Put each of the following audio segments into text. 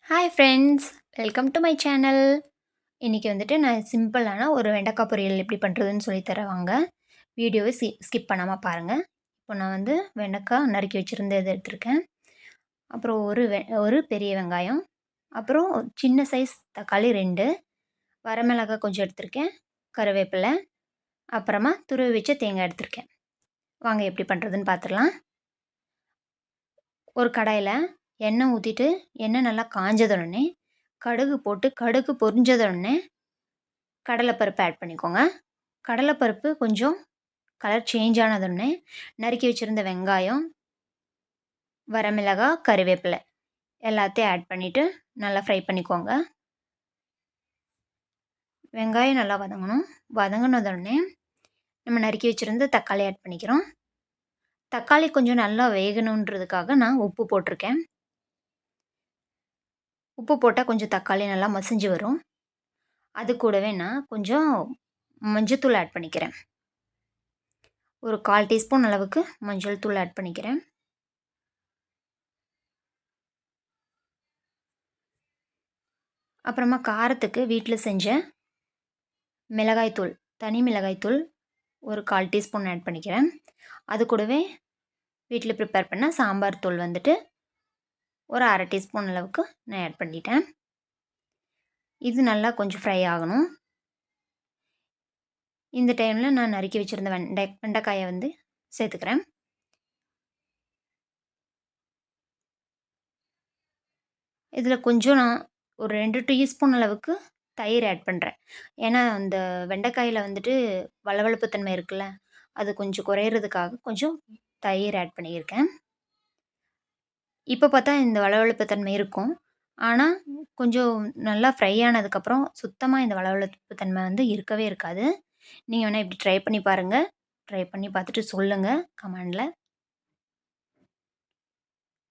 Hi friends, welcome to my channel. இன்றைக்கி வந்துட்டு நான் சிம்பிளான ஒரு வெண்டைக்காய் பொரியல் எப்படி பண்ணுறதுன்னு சொல்லி தரேன் வாங்க. வீடியோவை ஸ்கிப் பண்ணாமல் பாருங்கள். இப்போ நான் வந்து வெண்டைக்காய் நறுக்கி வச்சுருந்த இதை எடுத்திருக்கேன். அப்புறம் ஒரு பெரிய வெங்காயம், அப்புறம் ஒரு சின்ன சைஸ் தக்காளி 2, வரமிளகாய் கொஞ்சம் எடுத்திருக்கேன், கருவேப்பிலை, அப்புறமா துருவி வச்ச தேங்காய் எடுத்திருக்கேன். வாங்க எப்படி பண்ணுறதுன்னு பார்த்துடலாம். ஒரு கடாயில் எண்ணெய் ஊற்றிட்டு எண்ணெய் நல்லா காஞ்சதுடனே கடுகு போட்டு கடுகு பொரிஞ்சதுடனே கடலைப்பருப்பு ஆட் பண்ணிக்கோங்க. கடலைப்பருப்பு கொஞ்சம் கலர் சேஞ்ச் ஆனதுடனே நறுக்கி வச்சுருந்த வெங்காயம், வரமிளகாய், கருவேப்பிலை எல்லாத்தையும் ஆட் பண்ணிவிட்டு நல்லா ஃப்ரை பண்ணிக்கோங்க. வெங்காயம் நல்லா வதங்கணும். வதங்கினதுடனே நம்ம நறுக்கி வச்சுருந்த தக்காளி ஆட் பண்ணிக்கிறோம். தக்காளி கொஞ்சம் நல்லா வேகணுன்றதுக்காக நான் உப்பு போட்டிருக்கேன். உப்பு போட்டால் கொஞ்சம் தக்காளி நல்லா மசிஞ்சு வரும். அது கூடவே நான் கொஞ்சம் மஞ்சத்தூள் ஆட் பண்ணிக்கிறேன். ஒரு 1/4 டீஸ்பூன் அளவுக்கு மஞ்சள் தூள் ஆட் பண்ணிக்கிறேன். அப்புறமா காரத்துக்கு வீட்டில் செஞ்ச மிளகாய்த்தூள், தனி மிளகாய்த்தூள் ஒரு 1/4 டீஸ்பூன் ஆட் பண்ணிக்கிறேன். அது கூடவே வீட்டில் ப்ரிப்பேர் பண்ண சாம்பார் தூள் வந்துட்டு ஒரு 1/2 டீஸ்பூன் அளவுக்கு நான் ஆட் பண்ணிட்டேன். இது நல்லா கொஞ்சம் ஃப்ரை ஆகணும். இந்த டைமில் நான் நறுக்கி வச்சுருந்த வெண்டைக்காயை வந்து சேர்த்துக்கிறேன். இதில் கொஞ்சம் நான் ஒரு 2 டீஸ்பூன் அளவுக்கு தயிர் ஆட் பண்ணுறேன். ஏன்னா அந்த வெண்டைக்காயில் வந்துட்டு வளவளப்பு தன்மை இருக்குல்ல, அது கொஞ்சம் குறையிறதுக்காக கொஞ்சம் தயிர் ஆட் பண்ணியிருக்கேன். இப்போ பார்த்தா இந்த வளவளப்பு தன்மை இருக்கும். ஆனால் கொஞ்சம் நல்லா ஃப்ரை ஆனதுக்கப்புறம் சுத்தமாக இந்த வளவளப்பு தன்மை வந்து இருக்கவே இருக்காது. நீங்கள் வேணால் இப்படி ட்ரை பண்ணி பாருங்கள். ட்ரை பண்ணி பார்த்துட்டு சொல்லுங்கள் கமெண்டில்.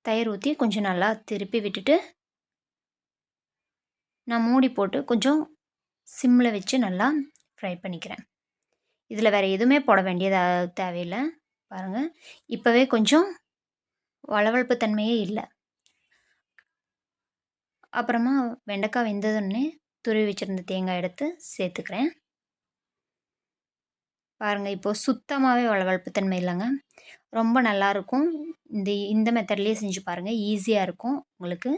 தயிர் ஊற்றி கொஞ்சம் நல்லா திருப்பி விட்டுட்டு நான் மூடி போட்டு கொஞ்சம் சிம்மில் வச்சு நல்லா ஃப்ரை பண்ணிக்கிறேன். இதில் வேறு எதுவுமே போட வேண்டியது தேவையில்லை. பாருங்கள், இப்போவே கொஞ்சம் வளவளப்பு தன்மையே இல்லை. அப்புறமா வெண்டைக்காய் வெந்ததுன்னே துருவி வச்சுருந்த தேங்காய் எடுத்து சேர்த்துக்கிறேன். பாருங்கள், இப்போது சுத்தமாகவே வளவளப்பு தன்மை இல்லைங்க. ரொம்ப நல்லாயிருக்கும். இந்த மெத்தட்லேயே செஞ்சு பாருங்கள். ஈஸியாக இருக்கும் உங்களுக்கு.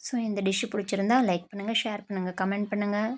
ஸோ இந்த டிஷ்ஷு பிடிச்சிருந்தா லைக் பண்ணுங்கள், ஷேர் பண்ணுங்கள், கமெண்ட் பண்ணுங்கள்.